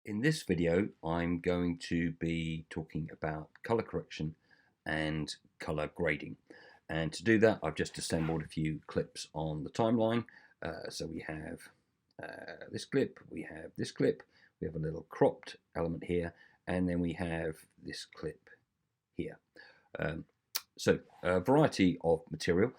In this video, I'm going to be talking about color correction and color grading. And to do that, I've just assembled a few clips on the timeline. So we have this clip, we have this clip, we have a little cropped element here, and then we have this clip here. So a variety of material.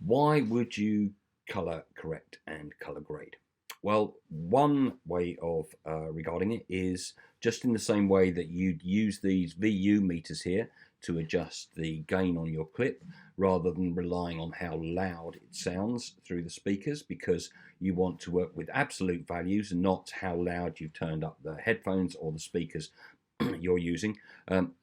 Why would you color correct and color grade? Well, one way of regarding it is just in the same way that you'd use these VU meters here to adjust the gain on your clip rather than relying on how loud it sounds through the speakers, because you want to work with absolute values and not how loud you've turned up the headphones or the speakers you're using.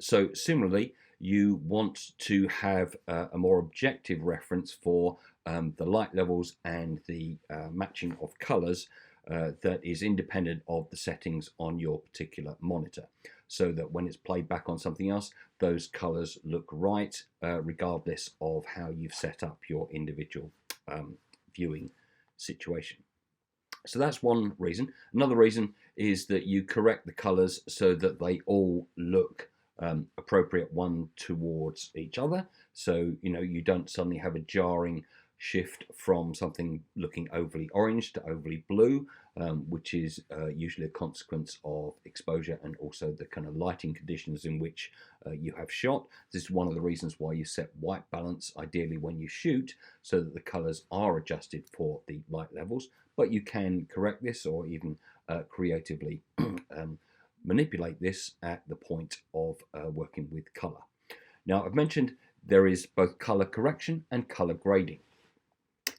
So similarly, you want to have a more objective reference for the light levels and the matching of colors that is independent of the settings on your particular monitor, so that when it's played back on something else, those colors look right regardless of how you've set up your individual viewing situation. So that's one reason. Another reason is that you correct the colors so that they all look appropriate one towards each other. So, you don't suddenly have a jarring shift from something looking overly orange to overly blue, which is usually a consequence of exposure and also the kind of lighting conditions in which you have shot. This is one of the reasons why you set white balance ideally when you shoot, so that the colors are adjusted for the light levels. But you can correct this or even creatively manipulate this at the point of working with color. Now, I've mentioned there is both color correction and color grading.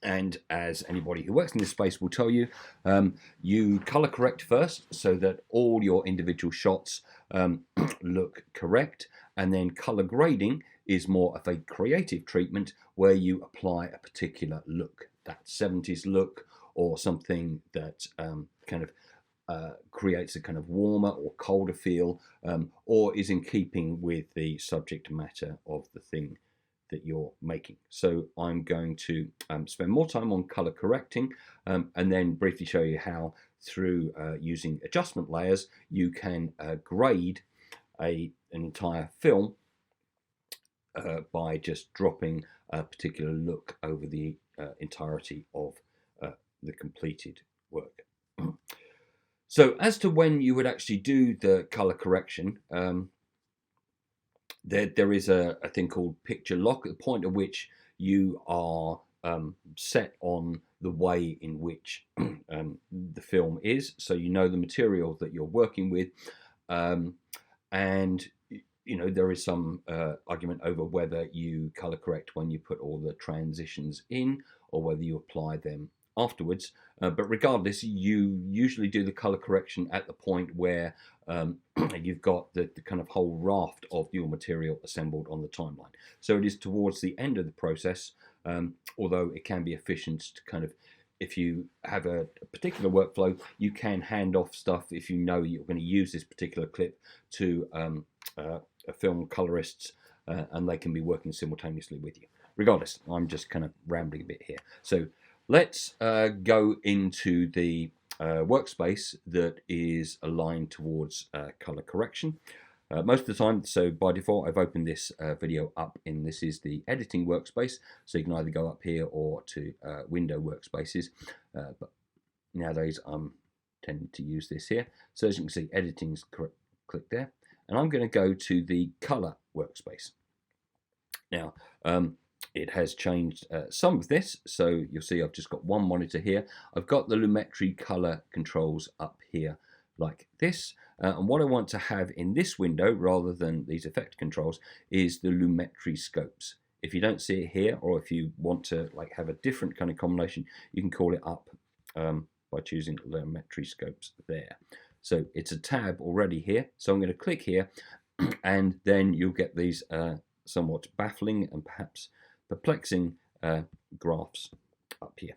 And as anybody who works in this space will tell you, you color correct first so that all your individual shots look correct. And then color grading is more of a creative treatment where you apply a particular look, that 70s look, or something that kind of creates a kind of warmer or colder feel, or is in keeping with the subject matter of the thing that you're making. So I'm going to spend more time on color correcting and then briefly show you how through using adjustment layers you can grade an entire film by just dropping a particular look over the entirety of the completed work. So as to when you would actually do the color correction, there is a thing called picture lock, at the point at which you are set on the way in which the film is, so you know the material that you're working with, and there is some argument over whether you color correct when you put all the transitions in or whether you apply them afterwards, but regardless, you usually do the color correction at the point where you've got the kind of whole raft of your material assembled on the timeline. So it is towards the end of the process, although it can be efficient to kind of, if you have a particular workflow, you can hand off stuff if you know you're going to use this particular clip to film colorists, and they can be working simultaneously with you. Regardless, I'm just kind of rambling a bit here. So let's go into the workspace that is aligned towards color correction. Most of the time, so by default, I've opened this video up in, this is the editing workspace, so you can either go up here or to window workspaces, but nowadays I'm tending to use this here. So as you can see, editing's click there, and I'm going to go to the color workspace. Now, it has changed some of this, so you'll see I've just got one monitor here. I've got the Lumetri color controls up here like this, and what I want to have in this window rather than these effect controls is the Lumetri scopes. If you don't see it here, or if you want to have a different kind of combination, you can call it up by choosing Lumetri scopes there. So it's a tab already here, so I'm going to click here and then you'll get these somewhat baffling and perhaps perplexing graphs up here.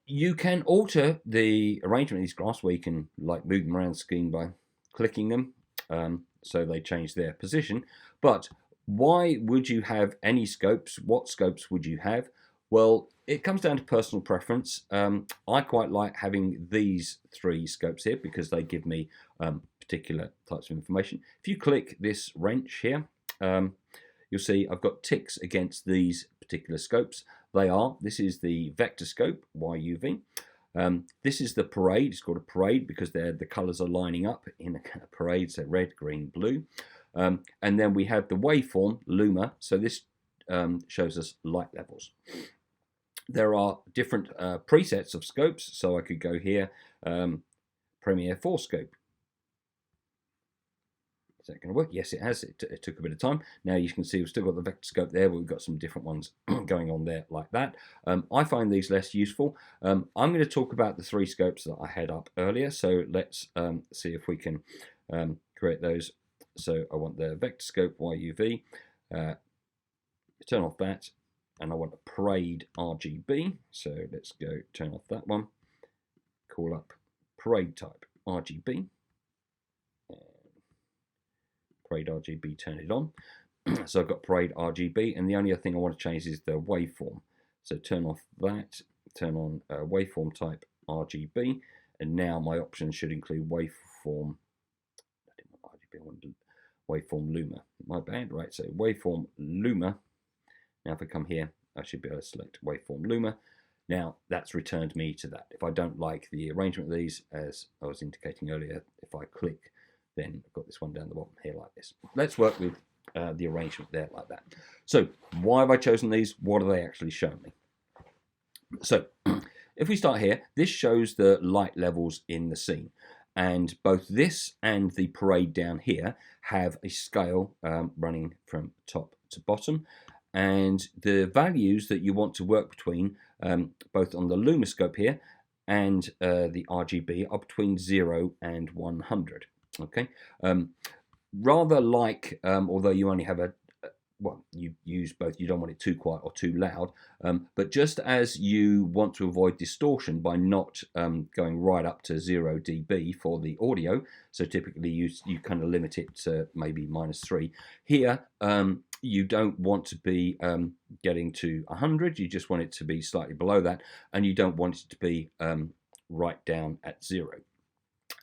You can alter the arrangement of these graphs, where you can move them around the screen by clicking them, so they change their position. But why would you have any scopes? What scopes would you have? Well, it comes down to personal preference. I quite like having these three scopes here because they give me particular types of information. If you click this wrench here, you'll see I've got ticks against these particular scopes. This is the vector scope, YUV. This is the parade. It's called a parade because the colours are lining up in a kind of parade, so red, green, blue. And then we have the waveform, Luma. So this shows us light levels. There are different presets of scopes. So I could go here, Premiere 4 scope. Is that going to work? Yes, it has. It took a bit of time. Now you can see we've still got the vector scope there, but we've got some different ones going on there like that. I find these less useful. I'm going to talk about the three scopes that I had up earlier. So let's see if we can create those. So I want the vector scope YUV. Turn off that. And I want a parade RGB. So let's go turn off that one. Call up parade type RGB. Parade RGB, turn it on. So I've got parade RGB, and the only other thing I want to change is the waveform. So turn off that, turn on waveform type RGB, and now my options should include waveform. I didn't want RGB, I wanted waveform Luma. My bad, right? So waveform Luma. Now if I come here, I should be able to select waveform Luma. Now that's returned me to that. If I don't like the arrangement of these, as I was indicating earlier, if I click, then I've got this one down the bottom here like this. Let's work with the arrangement there like that. So why have I chosen these? What do they actually show me? So if we start here, this shows the light levels in the scene. And both this and the parade down here have a scale running from top to bottom. And the values that you want to work between, both on the Luma scope here and the RGB, are between 0 and 100. Okay, rather like, although you only have well, you use both, you don't want it too quiet or too loud, but just as you want to avoid distortion by not going right up to 0 dB for the audio, so typically you kind of limit it to maybe -3. Here, you don't want to be getting to 100, you just want it to be slightly below that, and you don't want it to be right down at 0.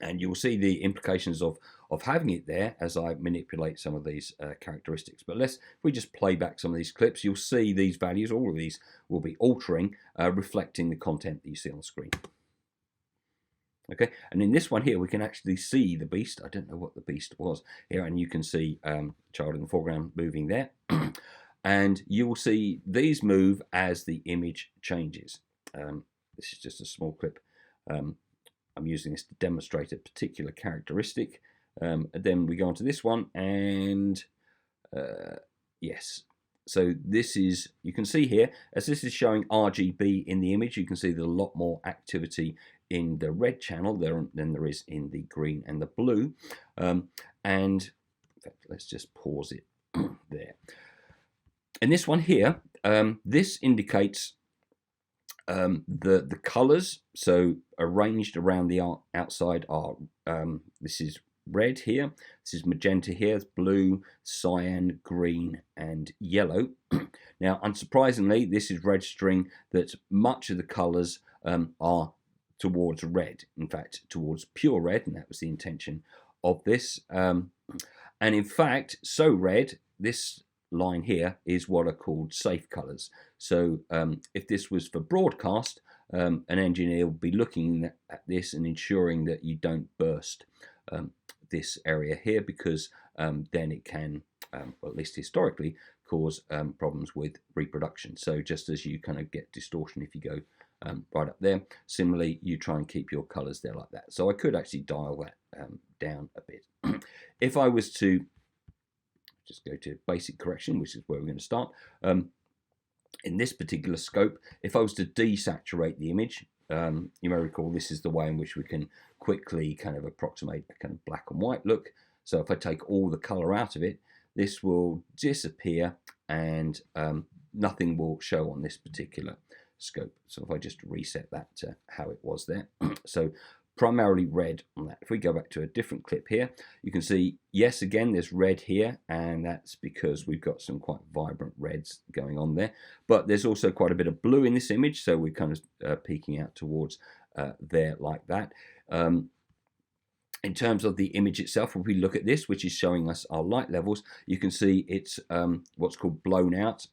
And you will see the implications of having it there as I manipulate some of these characteristics. But if we just play back some of these clips, you'll see these values, all of these will be altering, reflecting the content that you see on the screen. Okay, and in this one here, we can actually see the beast. I don't know what the beast was here, and you can see child in the foreground moving there. And you will see these move as the image changes. This is just a small clip. I'm using this to demonstrate a particular characteristic. And then we go on to this one, and yes. So this is, you can see here, as this is showing RGB in the image, you can see there's a lot more activity in the red channel than there is in the green and the blue. And in fact, let's just pause it there. In this one here, this indicates the colors, so arranged around the outside are this is red here, this is magenta here, blue, cyan, green, and yellow. Now, unsurprisingly, this is registering that much of the colors are towards red, in fact towards pure red, and that was the intention of this. And in fact, so red, this line here is what are called safe colors. So if this was for broadcast, an engineer would be looking at this and ensuring that you don't burst this area here, because then it can, or at least historically, cause problems with reproduction. So just as you kind of get distortion if you go right up there, similarly you try and keep your colors there like that. So I could actually dial that down a bit. If I was to just go to basic correction, which is where we're going to start. In this particular scope, if I was to desaturate the image, you may recall this is the way in which we can quickly kind of approximate a kind of black and white look. So if I take all the color out of it, this will disappear and nothing will show on this particular scope. So if I just reset that to how it was there. So primarily red on that. If we go back to a different clip here, you can see, yes, again, there's red here, and that's because we've got some quite vibrant reds going on there. But there's also quite a bit of blue in this image, so we're kind of peeking out towards there like that. In terms of the image itself, if we look at this, which is showing us our light levels, you can see it's what's called blown out.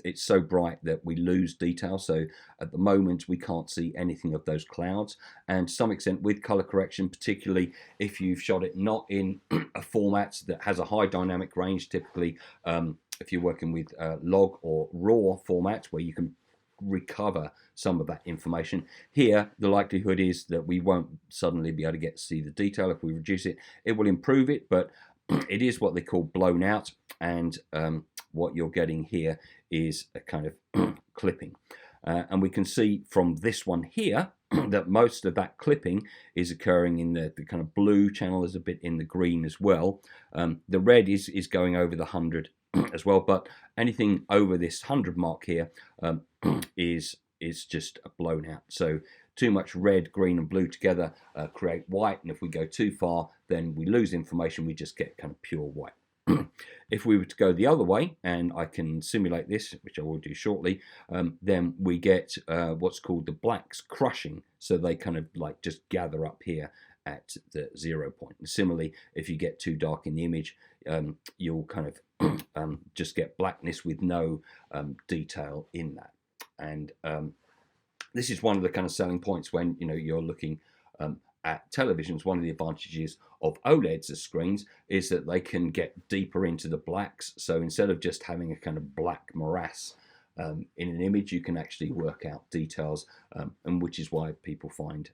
It's so bright that we lose detail. So at the moment, we can't see anything of those clouds. And to some extent with color correction, particularly if you've shot it not in a format that has a high dynamic range, typically if you're working with log or raw formats where you can recover some of that information. Here, the likelihood is that we won't suddenly be able to get to see the detail. If we reduce it, it will improve it, but it is what they call blown out, and what you're getting here is a kind of clipping. And we can see from this one here that most of that clipping is occurring in the kind of blue channel. There's a bit in the green as well. The red is going over the 100 as well, but anything over this 100 mark here is just blown out. So too much red, green and blue together create white, and if we go too far then we lose information, we just get kind of pure white. If we were to go the other way, and I can simulate this, which I will do shortly, then we get what's called the blacks crushing, so they kind of like just gather up here at the 0 point. And similarly, if you get too dark in the image, you'll kind of just get blackness with no detail in that. And this is one of the kind of selling points when you're looking at televisions. One of the advantages of OLEDs as screens is that they can get deeper into the blacks. So instead of just having a kind of black morass in an image, you can actually work out details, and which is why people find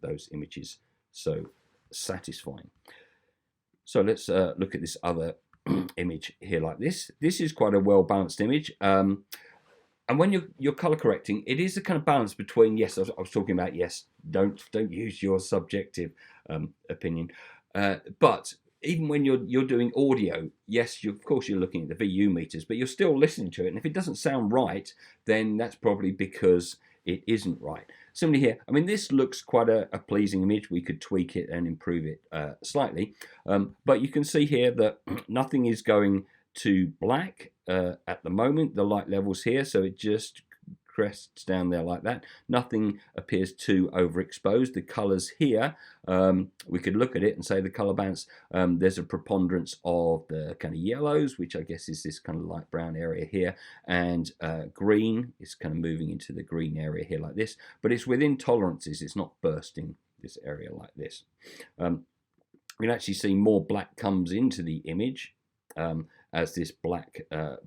those images so satisfying. So let's look at this other image here like this. This is quite a well-balanced image. And when you're color correcting, it is a kind of balance between, yes, I was talking about, yes, don't use your subjective opinion, but even when you're doing audio, yes, of course you're looking at the VU meters, but you're still listening to it, and if it doesn't sound right, then that's probably because it isn't right. Similarly here, I mean, this looks quite a pleasing image. We could tweak it and improve it slightly, but you can see here that nothing is going to black at the moment, the light levels here, so it just crests down there like that. Nothing appears too overexposed. The colors here, we could look at it and say the color balance, there's a preponderance of the kind of yellows, which I guess is this kind of light brown area here, and green is kind of moving into the green area here like this, but it's within tolerances. It's not bursting this area like this. We can actually see more black comes into the image as this black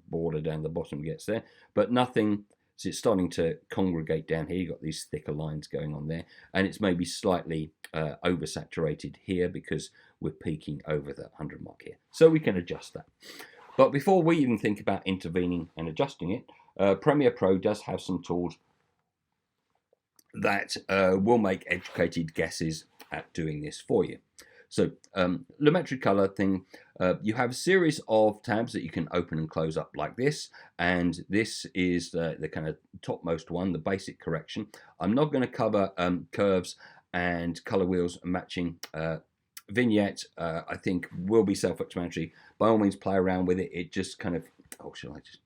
border down the bottom gets there, but nothing. So it's starting to congregate down here. You've got these thicker lines going on there, and it's maybe slightly oversaturated here because we're peaking over the 100 mark here. So we can adjust that. But before we even think about intervening and adjusting it, Premiere Pro does have some tools that will make educated guesses at doing this for you. So Lumetri color thing, you have a series of tabs that you can open and close up like this, and this is the kind of topmost one, the basic correction. I'm not going to cover curves and color wheels and matching. Vignette, I think, will be self-explanatory. By all means, play around with it. It just kind of, oh, shall I just...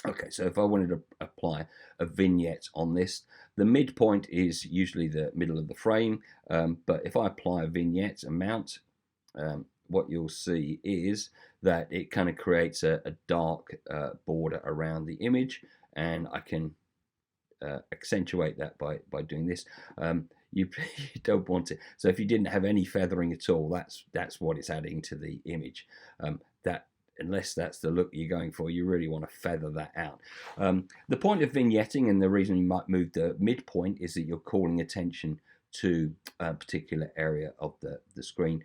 Okay, so if I wanted to apply a vignette on this, the midpoint is usually the middle of the frame, but if I apply a vignette amount, what you'll see is that it kind of creates a dark border around the image, and I can accentuate that by doing this. You don't want it. So if you didn't have any feathering at all, that's what it's adding to the image. Unless that's the look you're going for, you really want to feather that out. The point of vignetting, and the reason you might move the midpoint, is that you're calling attention to a particular area of the screen,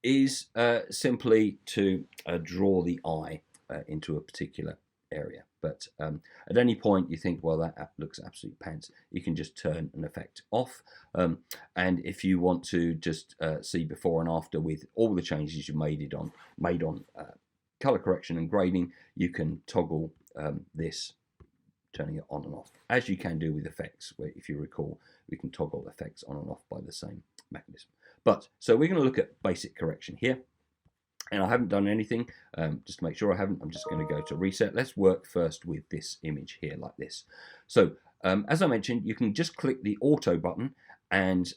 is simply to draw the eye into a particular area. But at any point you think, well, that looks absolutely pants, you can just turn an effect off. And if you want to just see before and after with all the changes you made on color correction and grading, you can toggle this turning it on and off, as you can do with effects, where if you recall, we can toggle effects on and off by the same mechanism. But so we're going to look at basic correction here. And I haven't done anything, just to make sure I haven't. I'm just going to go to reset. Let's work first with this image here like this. So as I mentioned, you can just click the auto button and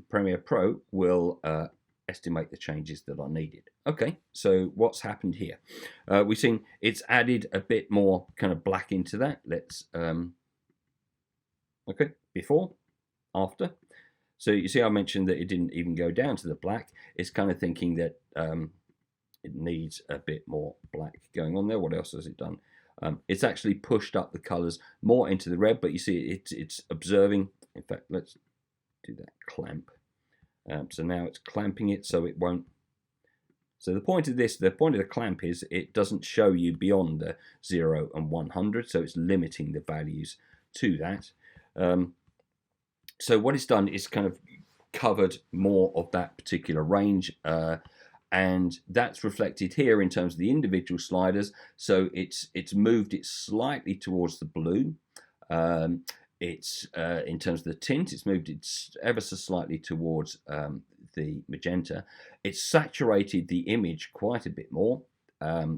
Premiere Pro will estimate the changes that are needed. Okay, so what's happened here? We've seen it's added a bit more kind of black into that. Let's, okay, before, after. So you see I mentioned that it didn't even go down to the black. It's kind of thinking that it needs a bit more black going on there. What else has it done? It's actually pushed up the colors more into the red, but you see it's observing. In fact, let's do that clamp. So now it's clamping it so it won't. So the point of this, the point of the clamp is it doesn't show you beyond the 0 and 100, so it's limiting the values to that. So what it's done is kind of covered more of that particular range, and that's reflected here in terms of the individual sliders. So it's moved it slightly towards the blue. It's in terms of the tint, it's moved it ever so slightly towards the magenta. It's saturated the image quite a bit more.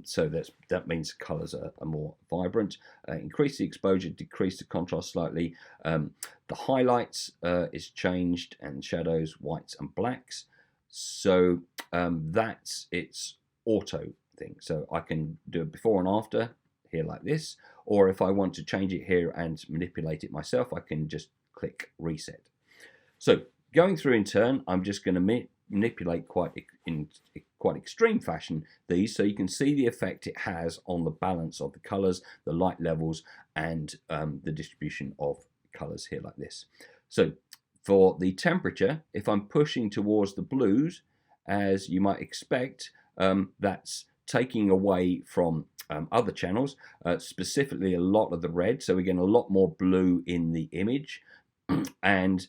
So that means colours are more vibrant. Increase the exposure, decrease the contrast slightly. The highlights is changed, and shadows, whites and blacks. So that's its auto thing. So I can do a before and after here like this, or if I want to change it here and manipulate it myself, I can just click reset. So going through in turn, I'm just going to manipulate in quite extreme fashion these, so you can see the effect it has on the balance of the colors, the light levels, and the distribution of colors here like this. So for the temperature, if I'm pushing towards the blues, as you might expect, that's taking away from other channels, specifically a lot of the red. So we're getting a lot more blue in the image, and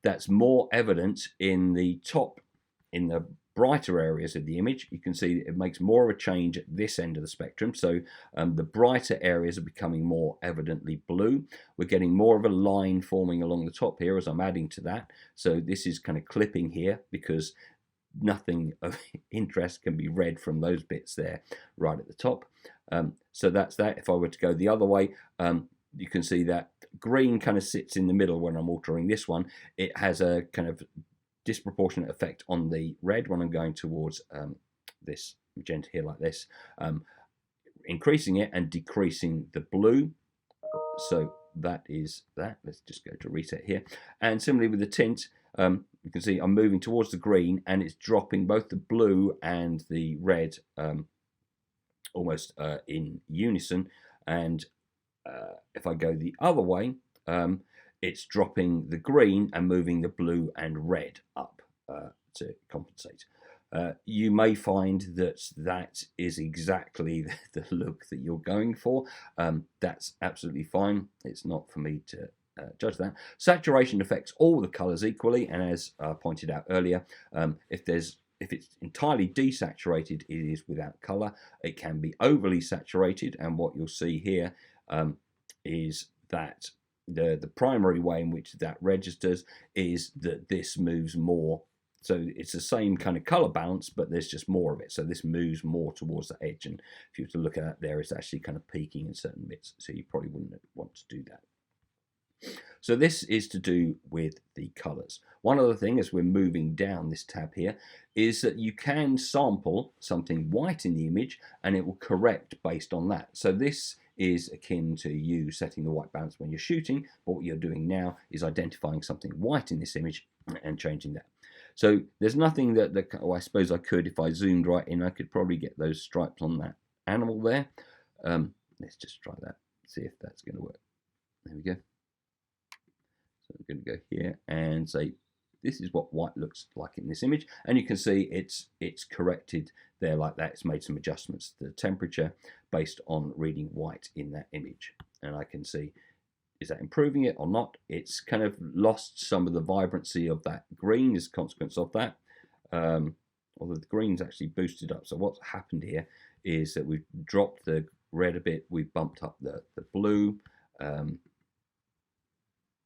that's more evident in the top, in the brighter areas of the image. You can see it makes more of a change at this end of the spectrum. So the brighter areas are becoming more evidently blue. We're getting more of a line forming along the top here as I'm adding to that. So this is kind of clipping here because nothing of interest can be read from those bits there right at the top. So that's that. If I were to go the other way, you can see that green kind of sits in the middle when I'm altering this one. It has a kind of disproportionate effect on the red when I'm going towards this magenta here like this, increasing it and decreasing the blue. So that is that. Let's just go to reset here. And similarly with the tint, you can see I'm moving towards the green and it's dropping both the blue and the red almost in unison. And if I go the other way, it's dropping the green and moving the blue and red up to compensate. You may find that that is exactly the look that you're going for. That's absolutely fine. It's not for me to judge that. Saturation affects all the colors equally, and as pointed out earlier, if it's entirely desaturated, it is without color. It can be overly saturated, and what you'll see here is that the primary way in which that registers is that this moves more. So it's the same kind of color balance, but there's just more of it. So this moves more towards the edge, and if you were to look at that there, it's actually kind of peaking in certain bits. So you probably wouldn't want to do that. So this is to do with the colors. One other thing as we're moving down this tab here is that you can sample something white in the image and it will correct based on that. So this is akin to you setting the white balance when you're shooting, but what you're doing now is identifying something white in this image and changing that. So there's nothing that I suppose I could, if I zoomed right in, I could probably get those stripes on that animal there. Let's just try that, see if that's going to work. There we go. So I'm going to go here and say this is what white looks like in this image, and you can see it's corrected there like that. It's made some adjustments to the temperature based on reading white in that image, and I can see, is that improving it or not? It's kind of lost some of the vibrancy of that green as a consequence of that, although the green's actually boosted up. So what's happened here is that we've dropped the red a bit, we've bumped up the blue,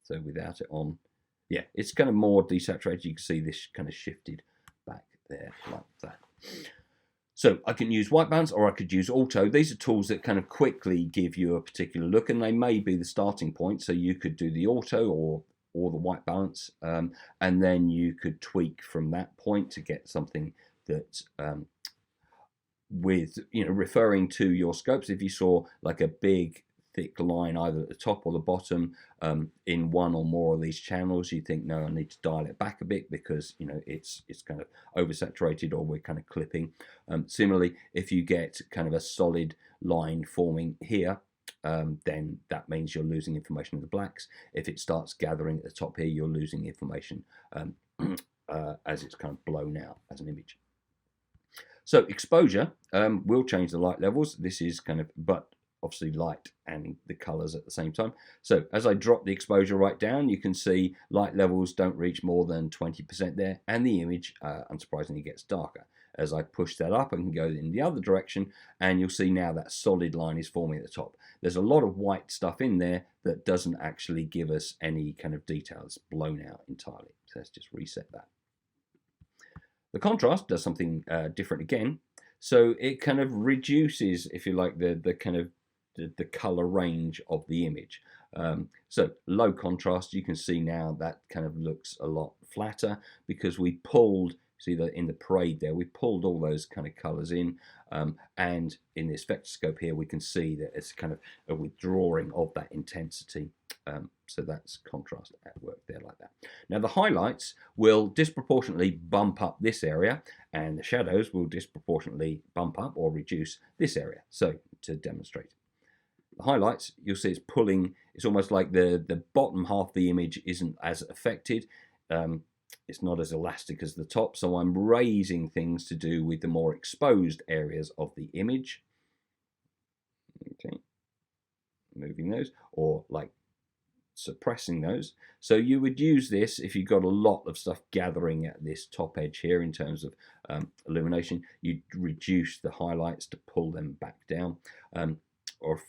So without it on, yeah, it's kind of more desaturated. You can see this kind of shifted back there like that. So I can use white balance or I could use auto. These are tools that kind of quickly give you a particular look, and they may be the starting point. So you could do the auto or the white balance, and then you could tweak from that point to get something that with, you know, referring to your scopes. If you saw like a big thick line either at the top or the bottom in one or more of these channels, you think, no, I need to dial it back a bit because, you know, it's kind of oversaturated or we're kind of clipping. Similarly, if you get kind of a solid line forming here, then that means you're losing information in the blacks. If it starts gathering at the top here, you're losing information as it's kind of blown out as an image. So exposure will change the light levels. This is kind of, but obviously light and the colors at the same time. So as I drop the exposure right down, you can see light levels don't reach more than 20% there, and the image unsurprisingly gets darker. As I push that up, I can go in the other direction, and you'll see now that solid line is forming at the top. There's a lot of white stuff in there that doesn't actually give us any kind of detail. It's blown out entirely. So let's just reset that. The contrast does something different again. So it kind of reduces, if you like, the kind of the color range of the image. So low contrast, you can see now that kind of looks a lot flatter because we pulled, see that in the parade there, we pulled all those kind of colors in, and in this vector scope here, we can see that it's kind of a withdrawing of that intensity. So that's contrast at work there like that. Now the highlights will disproportionately bump up this area, and the shadows will disproportionately bump up or reduce this area. So to demonstrate, the highlights, you'll see it's pulling, it's almost like the bottom half of the image isn't as affected. It's not as elastic as the top, so I'm raising things to do with the more exposed areas of the image. Okay, moving those, or like suppressing those. So you would use this if you've got a lot of stuff gathering at this top edge here in terms of illumination. You'd reduce the highlights to pull them back down, or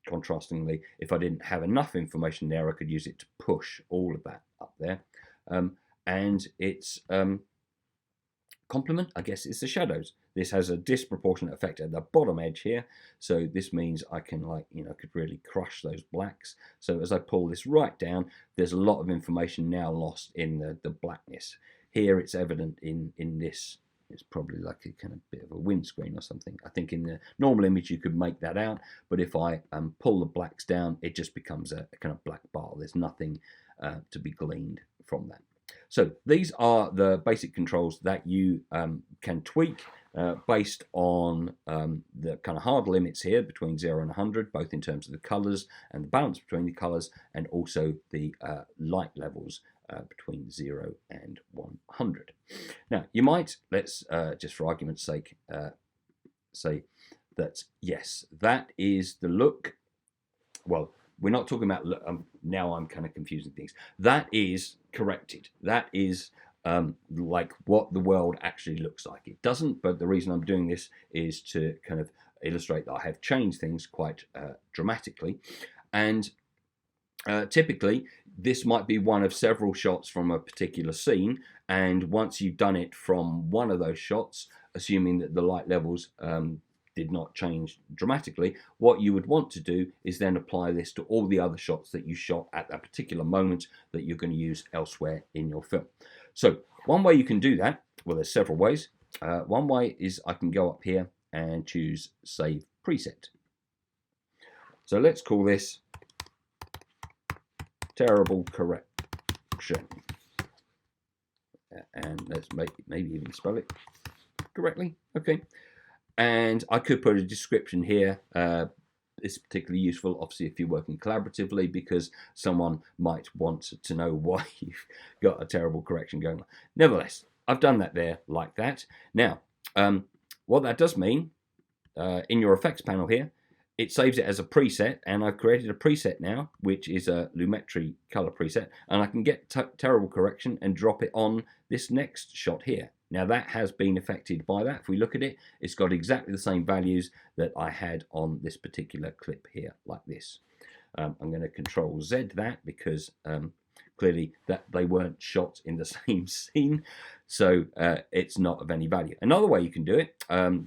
contrastingly, if I didn't have enough information there, I could use it to push all of that up there. And its complement, I guess, is the shadows. This has a disproportionate effect at the bottom edge here, so this means I can, like, you know, could really crush those blacks. So as I pull this right down, there's a lot of information now lost in the blackness. Here it's evident in this. It's probably like a kind of bit of a windscreen or something. I think in the normal image you could make that out, but if I pull the blacks down, it just becomes a kind of black bar. There's nothing to be gleaned from that. So these are the basic controls that you can tweak based on the kind of hard limits here between 0 and 100, both in terms of the colors and the balance between the colors, and also the light levels between 0 and 100. Now, you might, let's just for argument's sake, say that, yes, that is the look. Well, we're not talking about, now I'm kind of confusing things. That is corrected. That is like what the world actually looks like. It doesn't, but the reason I'm doing this is to kind of illustrate that I have changed things quite dramatically. And typically, this might be one of several shots from a particular scene, and once you've done it from one of those shots, assuming that the light levels did not change dramatically, what you would want to do is then apply this to all the other shots that you shot at that particular moment that you're going to use elsewhere in your film. So one way you can do that, well, there's several ways. One way is I can go up here and choose Save Preset. So let's call this Terrible Correction. And let's maybe even spell it correctly. Okay. And I could put a description here. It's particularly useful, obviously, if you're working collaboratively, because someone might want to know why you've got a terrible correction going on. Nevertheless, I've done that there like that. Now, what that does mean, in your effects panel here, it saves it as a preset, and I've created a preset now, which is a Lumetri color preset, and I can get terrible correction and drop it on this next shot here. Now that has been affected by that. If we look at it, it's got exactly the same values that I had on this particular clip here, like this. I'm going to Control Z that because clearly that they weren't shot in the same scene, so it's not of any value. Another way you can do it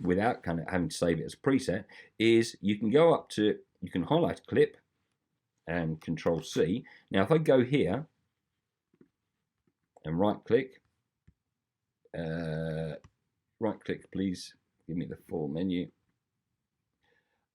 without kind of having to save it as a preset is you can go up to, you can highlight a clip and Control C. Now if I go here and right click please, give me the full menu.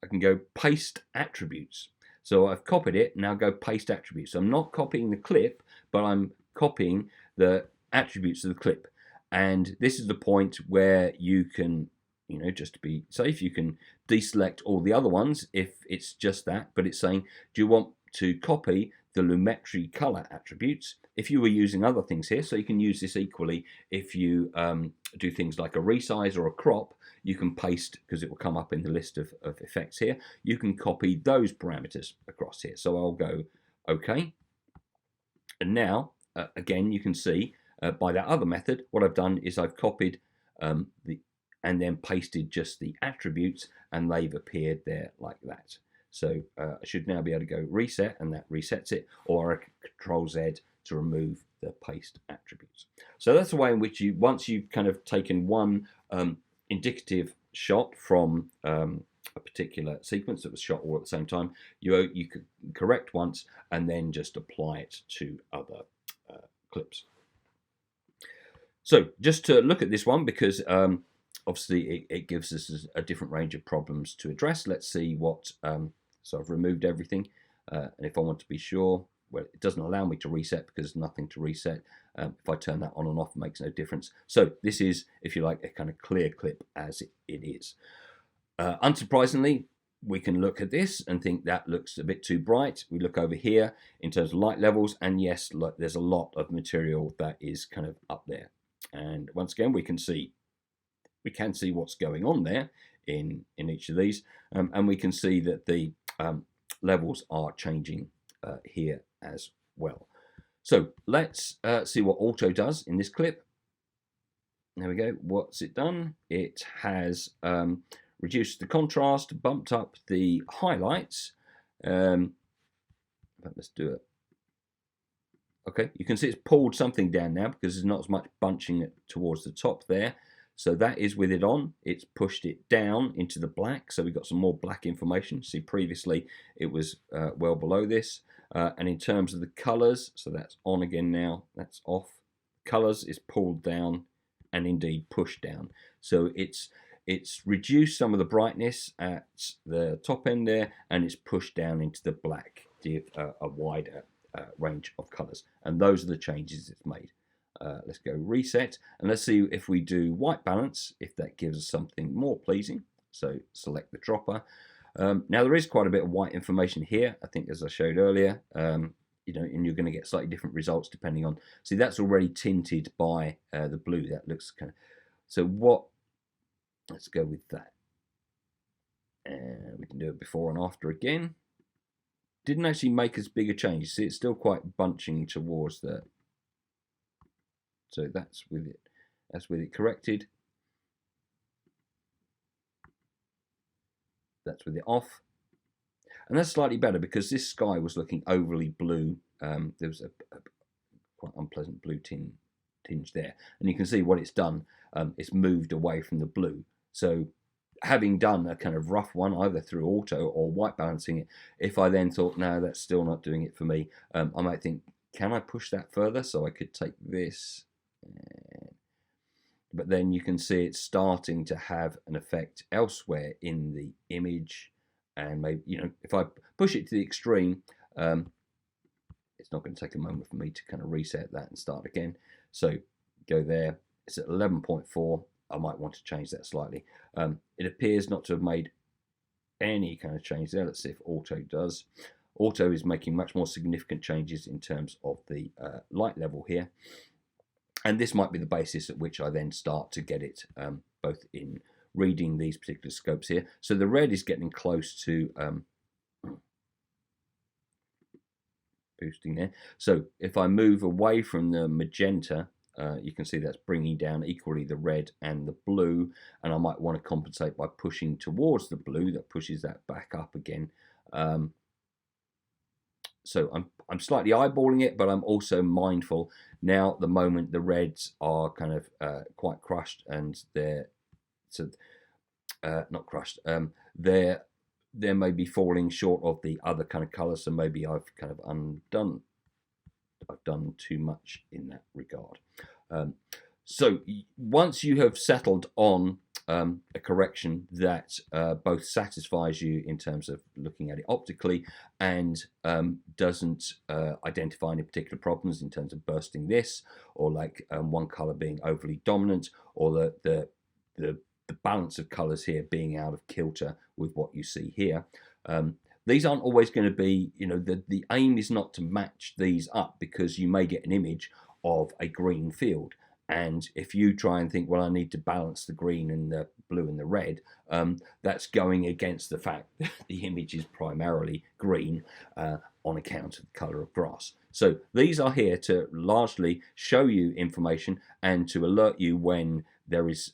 I can go paste attributes. So I've copied it, now go paste attributes. So I'm not copying the clip, but I'm copying the attributes of the clip. And this is the point where you can, you know, just to be safe, you can deselect all the other ones if it's just that, but it's saying, do you want to copy the Lumetri color attributes? If you were using other things here, so you can use this equally if you do things like a resize or a crop, you can paste, because it will come up in the list of effects here, you can copy those parameters across here. So I'll go OK. And now, again, you can see by that other method, what I've done is I've copied and then pasted just the attributes, and they've appeared there like that. So I should now be able to go reset, and that resets it, or I can Control Z to remove the paste attributes. So that's the way in which you, once you've kind of taken one indicative shot from a particular sequence that was shot all at the same time, you could correct once and then just apply it to other clips. So just to look at this one, because obviously it gives us a different range of problems to address. Let's see what, so I've removed everything, and if I want to be sure, well, it doesn't allow me to reset because there's nothing to reset. If I turn that on and off, it makes no difference. So this is, if you like, a kind of clear clip as it is. Unsurprisingly, we can look at this and think that looks a bit too bright. We look over here in terms of light levels, and yes, look, there's a lot of material that is kind of up there. And once again, we can see what's going on there in each of these, and we can see that the levels are changing here as well. So let's see what auto does in this clip. There we go. What's it done? It has reduced the contrast, bumped up the highlights. But let's do it. Okay, you can see it's pulled something down now because there's not as much bunching towards the top there. So that is with it on. It's pushed it down into the black, so we've got some more black information. See, previously it was well below this. And in terms of the colors, so that's on again now, that's off. Colors is pulled down and indeed pushed down. So it's reduced some of the brightness at the top end there, and it's pushed down into the black to give a wider range of colors. And those are the changes it's made. Let's go reset, and let's see if we do white balance, if that gives us something more pleasing. So select the dropper. Now there is quite a bit of white information here, I think, as I showed earlier, you know, and you're going to get slightly different results depending on, see, that's already tinted by the blue. That looks kind of, so what, let's go with that. And we can do it before and after again. Didn't actually make as big a change. See, it's still quite bunching towards the, so that's with it corrected. That's with it off. And that's slightly better because this sky was looking overly blue. There was a quite unpleasant blue tinge there. And you can see what it's done. It's moved away from the blue. So having done a kind of rough one, either through auto or white balancing it, if I then thought, no, that's still not doing it for me, I might think, can I push that further? So I could take this, but then you can see it's starting to have an effect elsewhere in the image. And maybe, you know, if I push it to the extreme, it's not going to take a moment for me to kind of reset that and start again. So go there, it's at 11.4. I might want to change that slightly. It appears not to have made any kind of change there. Let's see if auto does. Auto is making much more significant changes in terms of the light level here. And this might be the basis at which I then start to get it both in reading these particular scopes here. So the red is getting close to boosting there. So if I move away from the magenta, you can see that's bringing down equally the red and the blue, and I might want to compensate by pushing towards the blue. That pushes that back up again. so I'm slightly eyeballing it, but I'm also mindful now at the moment the reds are kind of quite crushed, and they're not crushed. They're maybe falling short of the other kind of colours, so maybe I've done too much in that regard. So once you have settled on a correction that both satisfies you in terms of looking at it optically and doesn't identify any particular problems in terms of bursting this, or like one color being overly dominant, or the balance of colors here being out of kilter with what you see here. These aren't always going to be, the aim is not to match these up, because you may get an image of a green field. And if you try and think, well, I need to balance the green and the blue and the red, that's going against the fact that the image is primarily green on account of the colour of grass. So these are here to largely show you information and to alert you when there is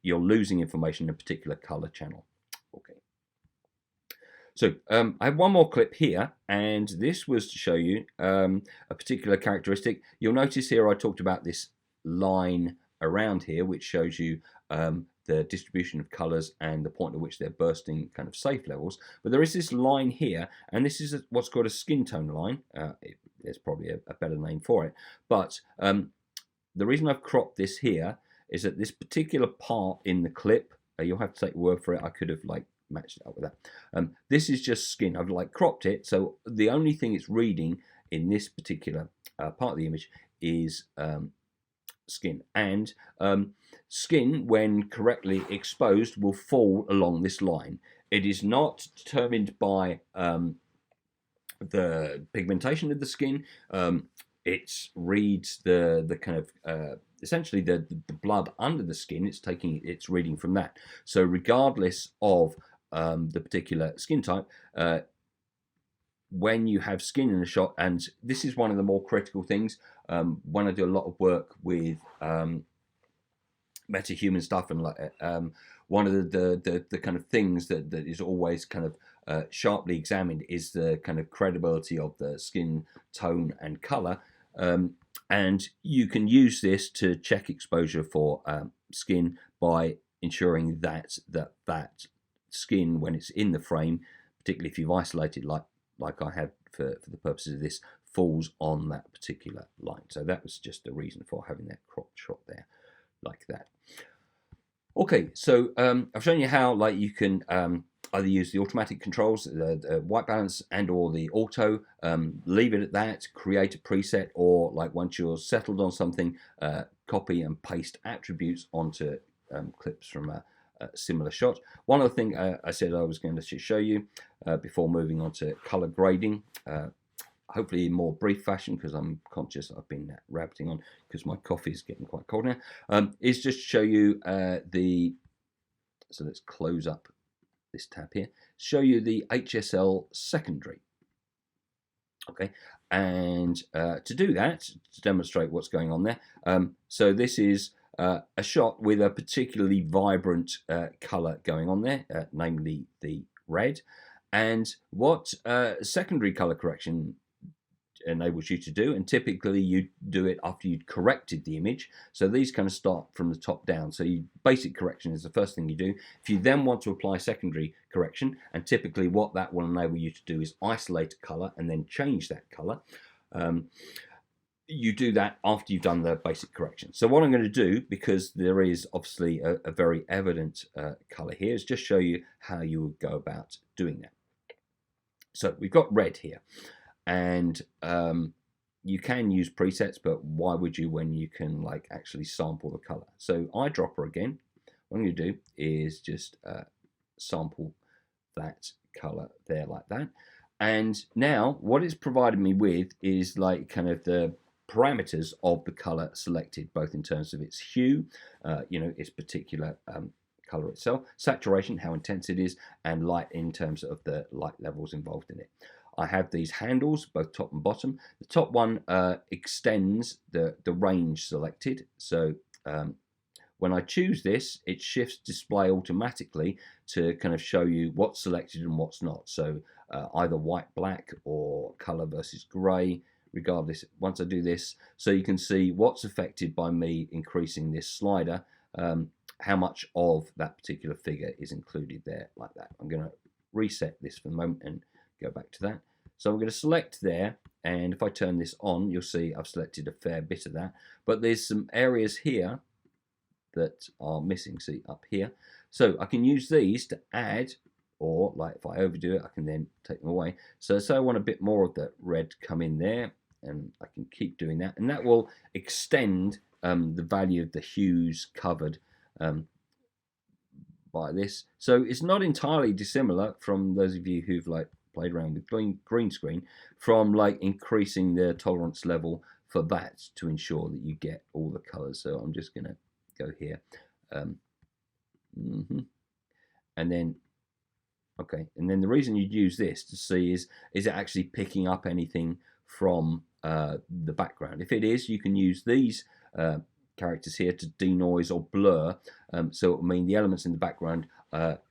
you're losing information in a particular colour channel. Okay. So I have one more clip here, and this was to show you a particular characteristic. You'll notice here I talked about this line around here, which shows you the distribution of colors and the point at which they're bursting kind of safe levels. But there is this line here, and this is what's called a skin tone line. There's probably a better name for it. But the reason I've cropped this here is that this particular part in the clip, you'll have to take a word for it. I could have matched it up with that. This is just skin. I've cropped it, so the only thing it's reading in this particular part of the image is skin, and skin, when correctly exposed, will fall along this line. It is not determined by the pigmentation of the skin. It reads the kind of essentially the blood under the skin. It's reading from that. So regardless of the particular skin type, when you have skin in a shot, and this is one of the more critical things when I do a lot of work with metahuman stuff, and one of the kind of things that is always kind of sharply examined is the kind of credibility of the skin tone and color, and you can use this to check exposure for skin by ensuring that skin, when it's in the frame, particularly if you've isolated like I have for the purposes of this, falls on that particular line. So that was just the reason for having that cropped shot there like that. Okay, so I've shown you how you can either use the automatic controls, the white balance and or the auto, leave it at that, create a preset, or once you're settled on something, copy and paste attributes onto clips from a similar shot. One other thing I said I was going to show you before moving on to color grading, hopefully in more brief fashion, because I'm conscious I've been rabbiting on because my coffee is getting quite cold now, is just to show you so let's close up this tab here, show you the HSL secondary. Okay, and to do that, to demonstrate what's going on there, so this is a shot with a particularly vibrant color going on there, namely the red. And what secondary color correction enables you to do, and typically you do it after you'd corrected the image, so these kind of start from the top down. So basic correction is the first thing you do. If you then want to apply secondary correction, and typically what that will enable you to do is isolate a color and then change that color, you do that after you've done the basic correction. So what I'm going to do, because there is obviously a very evident color here, is just show you how you would go about doing that. So we've got red here, and you can use presets, but why would you when you can actually sample the color? So eyedropper again, what I'm going to do is just sample that color there like that. And now what it's provided me with is kind of the parameters of the color selected, both in terms of its hue, its particular color itself, saturation, how intense it is, and light in terms of the light levels involved in it. I have these handles, both top and bottom. The top one extends the range selected. So when I choose this, it shifts display automatically to kind of show you what's selected and what's not. So either white, black, or color versus gray, regardless. Once I do this, so you can see what's affected by me increasing this slider, how much of that particular figure is included there, like that. I'm going to reset this for the moment and go back to that. So I'm going to select there, and if I turn this on, you'll see I've selected a fair bit of that, but there's some areas here that are missing, see up here. So I can use these to add, or like if I overdo it, I can then take them away. So I want a bit more of the red come in there, and I can keep doing that, and that will extend the value of the hues covered by this. So it's not entirely dissimilar from those of you who've like played around with green screen, from like increasing the tolerance level for that to ensure that you get all the colors. So I'm just gonna go here, and then okay, and then the reason you'd use this to see is it actually picking up anything from the background. If it is, you can use these characters here to denoise or blur, so it will mean the elements in the background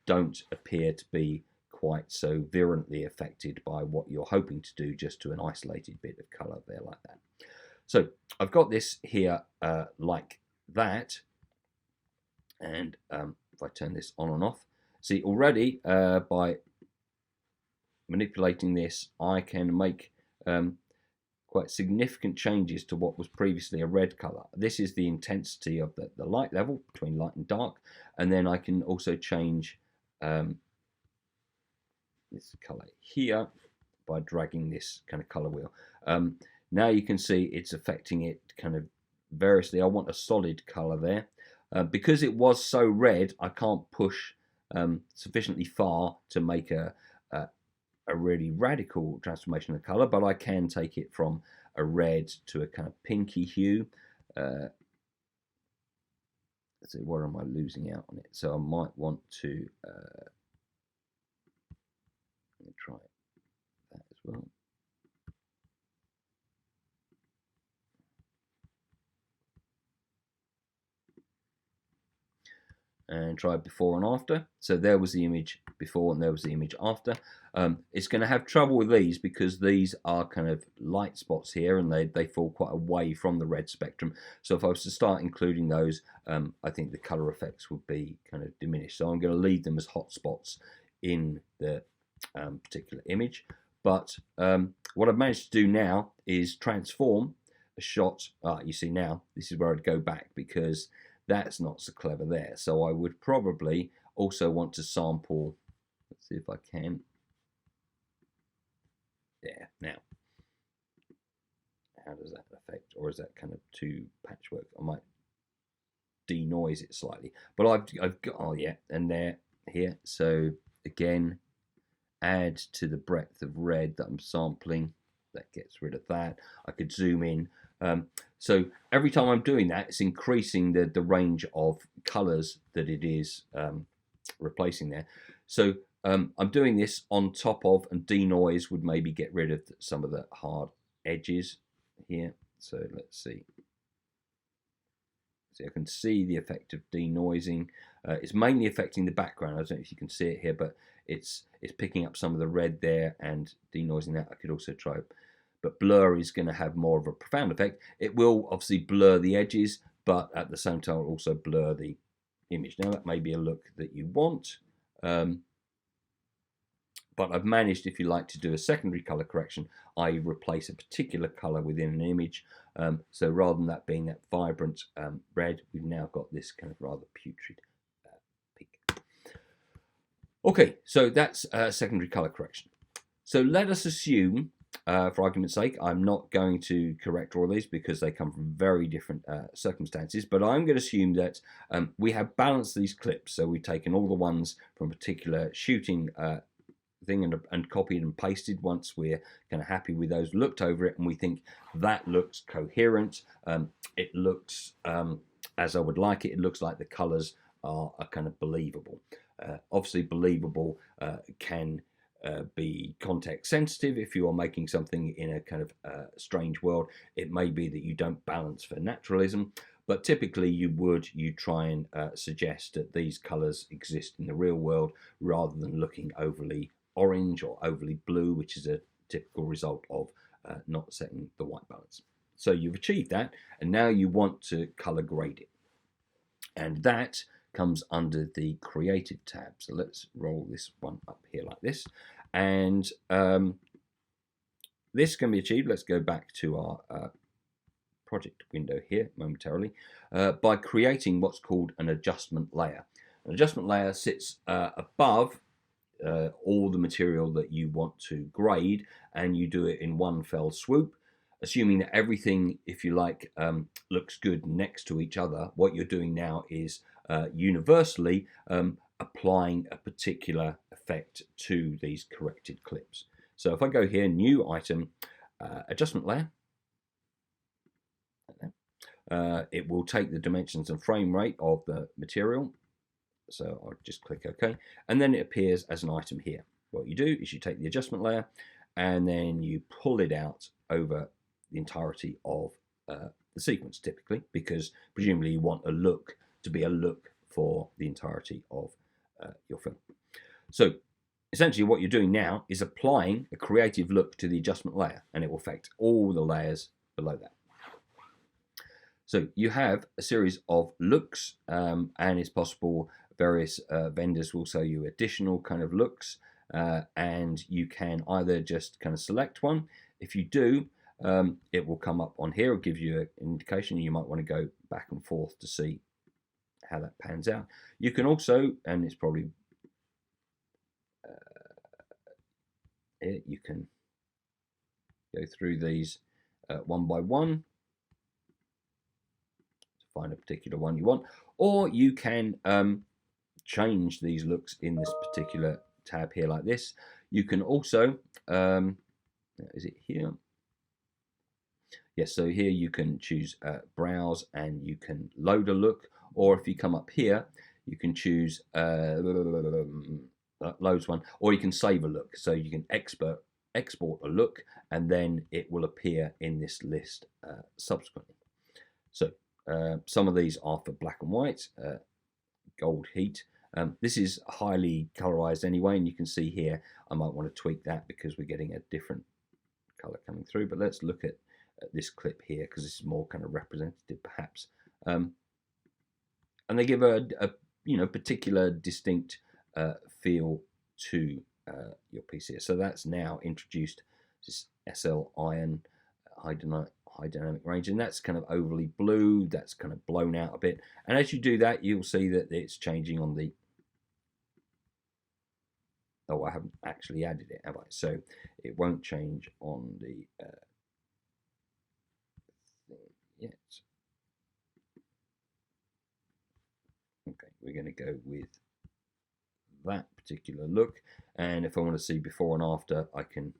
don't appear to be quite so virulently affected by what you're hoping to do just to an isolated bit of color there, like that. So I've got this here like that, and if I turn this on and off, see already by manipulating this, I can make quite significant changes to what was previously a red color. This is the intensity of the light level between light and dark, and then I can also change this color here by dragging this kind of color wheel. Now you can see it's affecting it kind of variously. I want a solid color there. Because it was so red, I can't push sufficiently far to make a really radical transformation of color, but I can take it from a red to a kind of pinky hue. Let's see, what am I losing out on it? So I might want to let me try that as well. And try before and after. So there was the image before and there was the image after. It's going to have trouble with these because these are kind of light spots here, and they fall quite away from the red spectrum. So if I was to start including those, I think the color effects would be kind of diminished. So I'm going to leave them as hot spots in the particular image. But what I've managed to do now is transform a shot. You see now, this is where I'd go back because that's not so clever there. So I would probably also want to sample, let's see if I can. There, now. How does that affect, or is that kind of too patchwork? I might denoise it slightly. But I've got, oh yeah, and there, here. So again, add to the breadth of red that I'm sampling. That gets rid of that. I could zoom in. So every time I'm doing that, it's increasing the range of colors that it is replacing there. So I'm doing this on top of, and denoise would maybe get rid of some of the hard edges here. So let's see. See, I can see the effect of denoising. It's mainly affecting the background. I don't know if you can see it here, but it's picking up some of the red there and denoising that. I could also try, but blur is going to have more of a profound effect. It will obviously blur the edges, but at the same time also blur the image. Now that may be a look that you want, but I've managed, if you like, to do a secondary color correction. I replace a particular color within an image. So rather than that being that vibrant red, we've now got this kind of rather putrid pink. Okay, so that's secondary color correction. So let us assume, for argument's sake, I'm not going to correct all these because they come from very different circumstances, but I'm going to assume that we have balanced these clips. So we've taken all the ones from a particular shooting thing and copied and pasted once we're kind of happy with those, looked over it, and we think that looks coherent. It looks as I would like it. It looks like the colors are kind of believable. Obviously, believable can be context sensitive. If you are making something in a kind of strange world, it may be that you don't balance for naturalism. But typically you try and suggest that these colors exist in the real world rather than looking overly orange or overly blue, which is a typical result of not setting the white balance. So you've achieved that, and now you want to color grade it. And that comes under the creative tab. So let's roll this one up here like this. And this can be achieved. Let's go back to our project window here momentarily by creating what's called an adjustment layer. An adjustment layer sits above all the material that you want to grade, and you do it in one fell swoop, assuming that everything, if you like, looks good next to each other. What you're doing now is universally applying a particular effect to these corrected clips. So if I go here, new item, adjustment layer, it will take the dimensions and frame rate of the material. So I'll just click OK, and then it appears as an item here. What you do is you take the adjustment layer and then you pull it out over the entirety of the sequence, typically, because presumably you want a look to be a look for the entirety of your film. So essentially what you're doing now is applying a creative look to the adjustment layer, and it will affect all the layers below that. So you have a series of looks, and it's possible various vendors will sell you additional kind of looks, and you can either just kind of select one. If you do, it will come up on here. It'll give you an indication. You might want to go back and forth to see how that pans out. You can also, and it's probably you can go through these one by one to find a particular one you want, or you can change these looks in this particular tab here like this. You can also, is it here? Yes, so here you can choose browse and you can load a look, or if you come up here, you can choose loads one, or you can save a look. So you can export a look, and then it will appear in this list subsequently. So some of these are for black and white, gold heat. This is highly colorized anyway, and you can see here I might want to tweak that because we're getting a different color coming through. But let's look at this clip here because this is more kind of representative perhaps, and they give a particular distinct feel to your piece here. So that's now introduced this SL iron high dynamic range, and that's kind of overly blue, that's kind of blown out a bit, and as you do that you'll see that it's changing on the I haven't actually added it, have I? So it won't change on the thing yet. Okay, we're going to go with that particular look, and if I want to see before and after, I can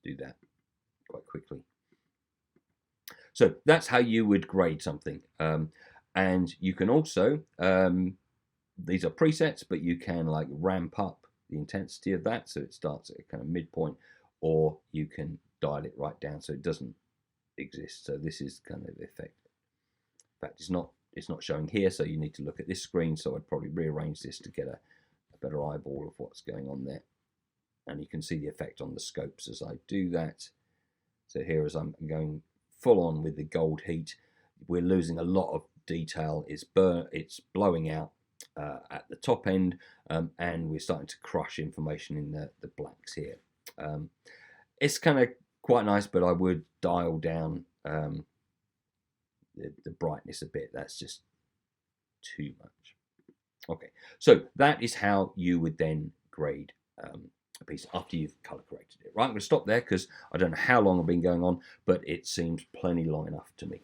do that quite quickly. So that's how you would grade something, and you can also these are presets, but you can like ramp up the intensity of that, so it starts at a kind of midpoint, or you can dial it right down so it doesn't exist. So this is kind of the effect. In fact, it's not showing here, so you need to look at this screen. So I'd probably rearrange this to get a better eyeball of what's going on there, and you can see the effect on the scopes as I do that. So here, as I'm going full on with the gold heat, we're losing a lot of detail. It's blowing out at the top end, and we're starting to crush information in the blacks here. It's kind of quite nice, but I would dial down the brightness a bit. That's just too much. Okay, so that is how you would then grade a piece after you've color corrected it. Right, I'm going to stop there because I don't know how long I've been going on, but it seems plenty long enough to me.